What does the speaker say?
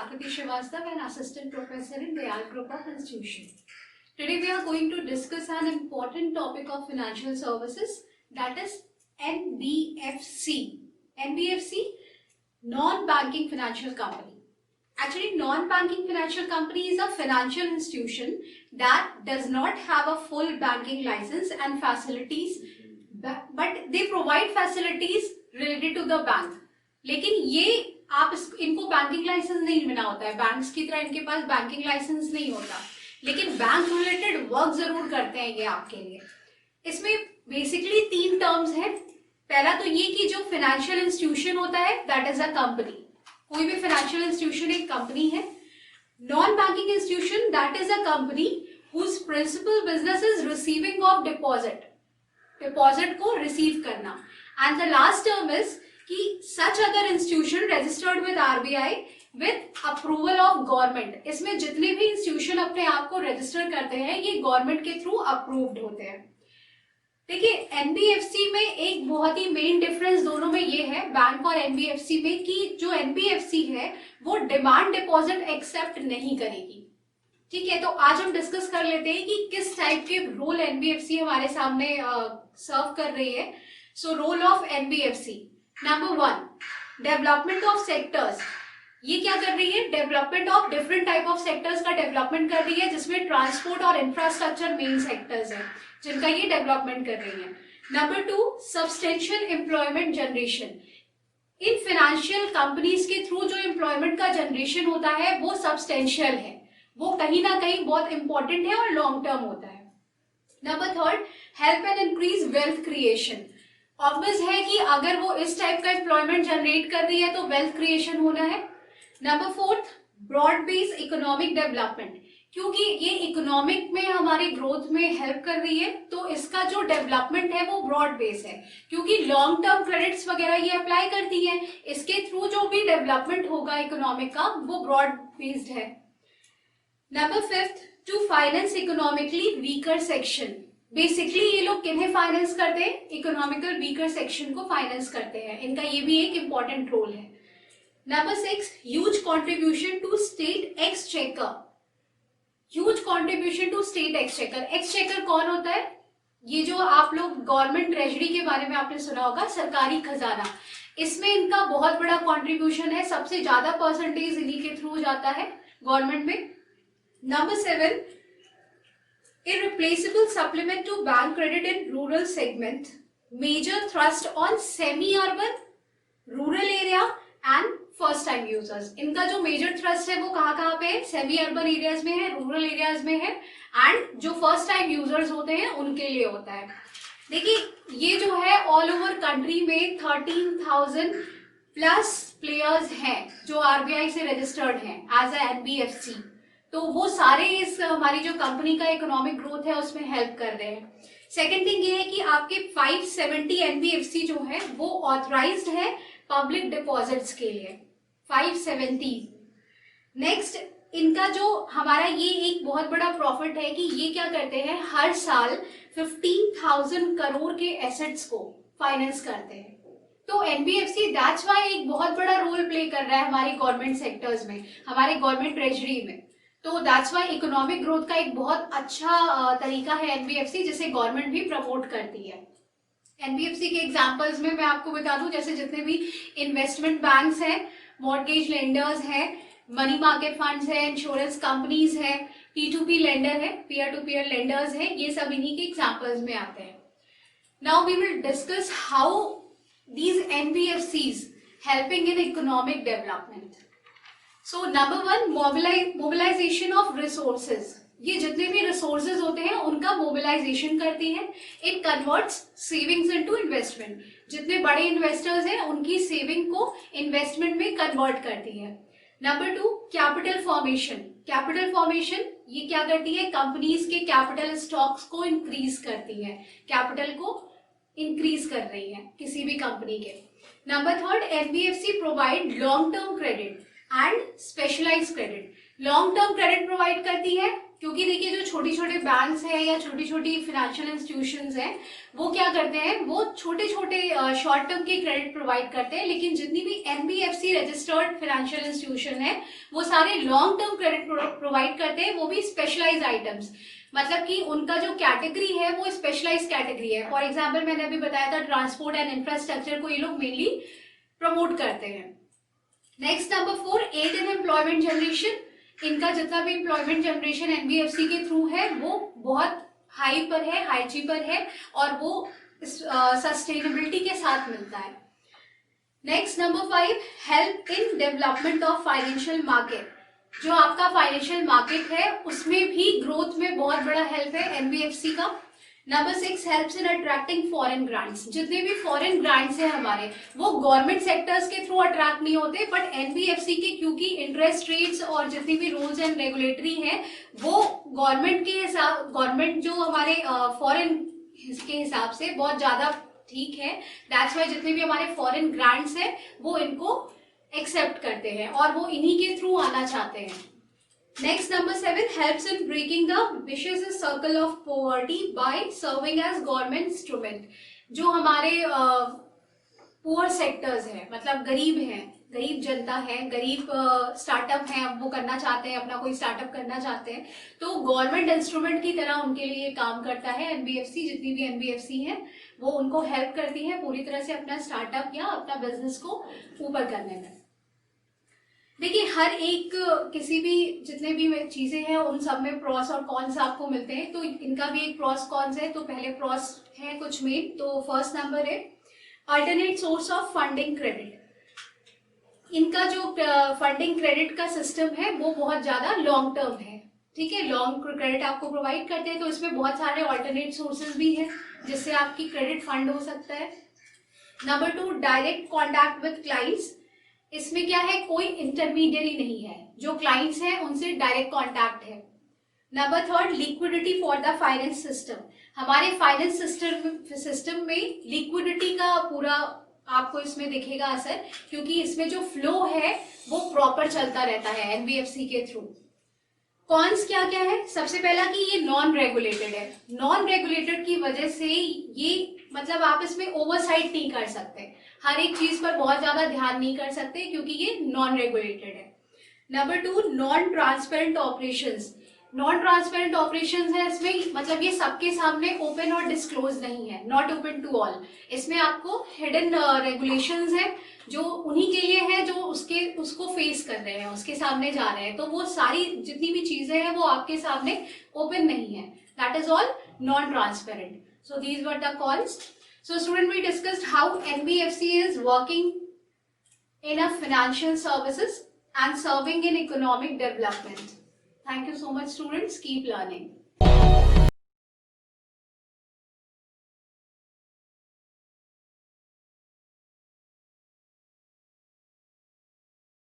Akriti Srivastava, an assistant professor in Dayal Group of Institution. Today we are going to discuss an important topic of financial services, that is NBFC. NBFC, non-banking financial company. Actually, non-banking financial company is a financial institution that does not have a full banking license and facilities, but they provide facilities related to the bank. लेकिन ये आप इनको banking licence नहीं मिला होता है, banks की तरह इनके पास बैंकिंग लाइसेंस नहीं होता, लेकिन बैंक रिलेटेड वर्क जरूर करते हैं ये आपके लिए। इसमें बेसिकली 3 टर्म्स हैं। पहला तो ये कि जो फाइनेंशियल इंस्टीट्यूशन होता है दैट इज अ कंपनी, कोई भी फाइनेंशियल इंस्टीट्यूशन एक कंपनी है। Non banking institution that is a company whose principal business is receiving of deposit को रिसीव करना। And the last term is कि such other institution registered with RBI with approval of government. इसमें जितने भी institution अपने आप को register करते हैं ये गवर्नमेंट के थ्रू अप्रूव्ड होते हैं। देखिए, एनबीएफसी में एक बहुत ही मेन डिफरेंस दोनों में ये है, बैंक और एनबीएफसी में, कि जो एनबीएफसी है वो डिमांड डिपॉजिट एक्सेप्ट नहीं करेगी। ठीक है, तो आज हम डिस्कस कर लेते हैं कि किस टाइप के रोल एनबीएफसी हमारे सामने सर्व कर रही है। So role of NBFC, number 1, development of sectors. ये क्या कर रही है? Development of different type of sectors का डेवलपमेंट कर रही है, जिसमें ट्रांसपोर्ट और इंफ्रास्ट्रक्चर मेन सेक्टर्स हैं जिनका ये डेवलपमेंट कर रही है। Number 2, substantial employment generation. In financial companies के थ्रू जो एम्प्लॉयमेंट का जनरेशन होता है वो सब्सटेंशियल है, वो कहीं ना कहीं बहुत इंपॉर्टेंट है और लॉन्ग टर्म होता है। Number 3, help and increase wealth creation. Obvious है कि अगर वो इस टाइप का एम्प्लॉयमेंट जनरेट कर रही है तो वेल्थ क्रिएशन होना है। Number 4, broad base economic development. क्योंकि ये इकोनॉमिक में हमारी ग्रोथ में हेल्प कर रही है तो इसका जो डेवलपमेंट है वो ब्रॉड बेस है, क्योंकि लॉन्ग टर्म क्रेडिट्स वगैरह ये अप्लाई करती है, इसके थ्रू जो भी डेवलपमेंट होगा इकोनॉमिक का वो ब्रॉड बेस्ड है। Number 5, to finance economically weaker section. Basically ये लोग किन्हें फाइनेंस करते हैं? इकोनॉमिकल वीकर सेक्शन को फाइनेंस करते हैं, इनका ये भी एक इंपॉर्टेंट रोल है। Number 6, huge contribution to state exchequer. Huge contribution to state exchequer. Exchequer कौन होता है? ये जो आप लोग गवर्नमेंट ट्रेजरी के बारे में आपने सुना होगा, सरकारी खजाना, इसमें इनका बहुत बड़ा कॉन्ट्रीब्यूशन है, सबसे ज्यादा परसेंटेज इन्हीं के थ्रू जाता है गवर्नमेंट में। Number 7, irreplaceable supplement to bank credit in rural segment, major thrust on semi-urban, rural area and first time users। इनका जो मेजर थ्रस्ट है वो कहाँ पे है? सेमी अर्बन एरियाज में है, रूरल एरियाज में है, एंड जो फर्स्ट टाइम यूजर्स होते हैं उनके लिए होता है। देखिए, ये जो है ऑल ओवर कंट्री में 13,000 प्लस प्लेयर्स हैं जो आरबीआई से रजिस्टर्ड हैं एज ए एनबीएफसी, तो वो सारे इस हमारी जो कंपनी का इकोनॉमिक ग्रोथ है उसमें हेल्प कर रहे हैं। सेकेंड थिंग ये है कि आपके 570 एनबीएफसी जो है वो ऑथराइज्ड है पब्लिक डिपॉजिट्स के लिए, 570। नेक्स्ट, इनका जो हमारा ये एक बहुत बड़ा प्रॉफिट है कि ये क्या करते हैं, हर साल 15,000 करोड़ के एसेट्स को फाइनेंस करते हैं। तो एनबीएफसी दैट्स वाई एक बहुत बड़ा रोल प्ले कर रहा है हमारी गवर्नमेंट सेक्टर्स में, हमारे गवर्नमेंट ट्रेजरी में। तो दैट्स वाई इकोनॉमिक ग्रोथ का एक बहुत अच्छा तरीका है एनबीएफसी, जिसे गवर्नमेंट भी प्रमोट करती है। एनबीएफसी के एग्जांपल्स में मैं आपको बता दूं, जैसे जितने भी इन्वेस्टमेंट बैंक्स हैं, मॉर्गेज लेंडर्स हैं, मनी मार्केट फंड्स हैं, इंश्योरेंस कंपनीज हैं, P2P लेंडर है, पीयर टू पीयर लेंडर्स हैं, ये सब इन्हीं के एग्जांपल्स में आते हैं। Now we will discuss how these NBFCs helping in economic development. So number 1, mobilisation of resources. ये जितने भी रिसोर्सेज होते हैं उनका मोबिलाइजेशन करती है। It converts savings into investment. जितने बड़े इन्वेस्टर्स हैं उनकी सेविंग को इन्वेस्टमेंट में कन्वर्ट करती है। Number 2, capital formation. Capital formation ये क्या करती है? कंपनीज के कैपिटल स्टॉक्स को इंक्रीज करती है, कैपिटल को इंक्रीज कर रही है किसी भी कंपनी के। Number 3, NBFC provide long term credit and specialised credit. Long term credit provide करती है क्योंकि देखिए जो छोटी छोटे बैंक्स हैं या छोटी छोटी फाइनेंशियल इंस्टीट्यूशंस हैं वो क्या करते हैं, वो छोटे छोटे शॉर्ट टर्म के क्रेडिट प्रोवाइड करते हैं, लेकिन जितनी भी एनबीएफसी रजिस्टर्ड फाइनेंशियल इंस्टीट्यूशन है वो सारे लॉन्ग टर्म क्रेडिट प्रोवाइड करते हैं, वो भी स्पेशलाइज आइटम्स, मतलब कि उनका जो कैटेगरी है वो स्पेशलाइज कैटेगरी है। फॉर एग्जाम्पल मैंने अभी बताया था ट्रांसपोर्ट एंड इंफ्रास्ट्रक्चर को ये लोग मेनली प्रमोट करते हैं। Next number 4, aid in employment generation. इनका जितना भी एम्प्लॉयमेंट जनरेशन एनबीएफसी के थ्रू है वो बहुत हाई पर है, हाईची पर है, और वो सस्टेनेबिलिटी के साथ मिलता है। Next number 5, help in development of financial market. जो आपका फाइनेंशियल मार्केट है उसमें भी ग्रोथ में बहुत बड़ा हेल्प है एनबीएफसी का। Number 6, helps in attracting foreign grants. जितने भी फॉरेन ग्रांट्स हैं हमारे वो गवर्नमेंट सेक्टर्स के थ्रू अट्रैक्ट नहीं होते, बट एनबीएफसी के क्योंकि इंटरेस्ट रेट्स और जितनी भी रूल्स एंड रेगुलेटरी हैं वो गवर्नमेंट के हिसाब, गवर्नमेंट जो हमारे फॉरेन के हिसाब से बहुत ज्यादा ठीक है, दैट्स वाई जितने भी हमारे फॉरेन ग्रांट्स हैं वो इनको एक्सेप्ट करते हैं और वो इन्हीं के थ्रू आना चाहते हैं। Next number 7, helps in breaking the vicious circle of poverty by serving as government instrument. जो हमारे पुअर सेक्टर्स हैं, मतलब गरीब हैं, गरीब जनता है, गरीब स्टार्टअप है, वो करना चाहते हैं, अपना कोई स्टार्टअप करना चाहते हैं, तो गवर्नमेंट इंस्ट्रूमेंट की तरह उनके लिए काम करता है एनबीएफसी। जितनी भी एनबीएफसी है वो उनको हेल्प करती है पूरी तरह से अपना स्टार्टअप या अपना बिजनेस को ऊपर करने में। देखिए हर एक किसी भी जितने भी चीजें हैं उन सब में प्रॉस और कॉन्स आपको मिलते हैं, तो इनका भी एक प्रॉस कॉन्स है। तो पहले प्रॉस है कुछ मेन, तो फर्स्ट नंबर है alternate source of funding credit. इनका जो फंडिंग क्रेडिट का सिस्टम है वो बहुत ज्यादा लॉन्ग टर्म है, ठीक है, लॉन्ग क्रेडिट आपको प्रोवाइड करते हैं, तो इसमें बहुत सारे अल्टरनेट सोर्सेज भी हैं जिससे आपकी क्रेडिट फंड हो सकता है। Number 2, direct contact with clients. इसमें क्या है, कोई इंटरमीडियरी नहीं है, जो क्लाइंट्स हैं उनसे डायरेक्ट कॉन्टैक्ट है। Number 3, liquidity for the finance system. हमारे फाइनेंस सिस्टम में लिक्विडिटी का पूरा आपको इसमें दिखेगा असर, क्योंकि इसमें जो फ्लो है वो प्रॉपर चलता रहता है एनबीएफसी के थ्रू। कॉन्स क्या क्या है, सबसे पहला कि ये नॉन रेगुलेटेड है। नॉन रेगुलेटेड की वजह से ये मतलब आप इसमें ओवरसाइट नहीं कर सकते, हर एक चीज पर बहुत ज्यादा ध्यान नहीं कर सकते क्योंकि ये नॉन रेगुलेटेड है। Number 2, non transparent operations. Non transparent operations है इसमें, मतलब ये सबके सामने ओपन और डिस्क्लोज नहीं है, नॉट ओपन टू ऑल। इसमें आपको हिडन रेगुलेशंस है जो उन्हीं के लिए है जो उसको फेस कर रहे हैं, उसके सामने जा रहे हैं, तो वो सारी जितनी भी चीजें हैं वो आपके सामने ओपन नहीं है, that is all non transparent. So these were the cons. So student, we discussed how NBFC is working in a financial services and serving in economic development. Thank you so much students. Keep learning.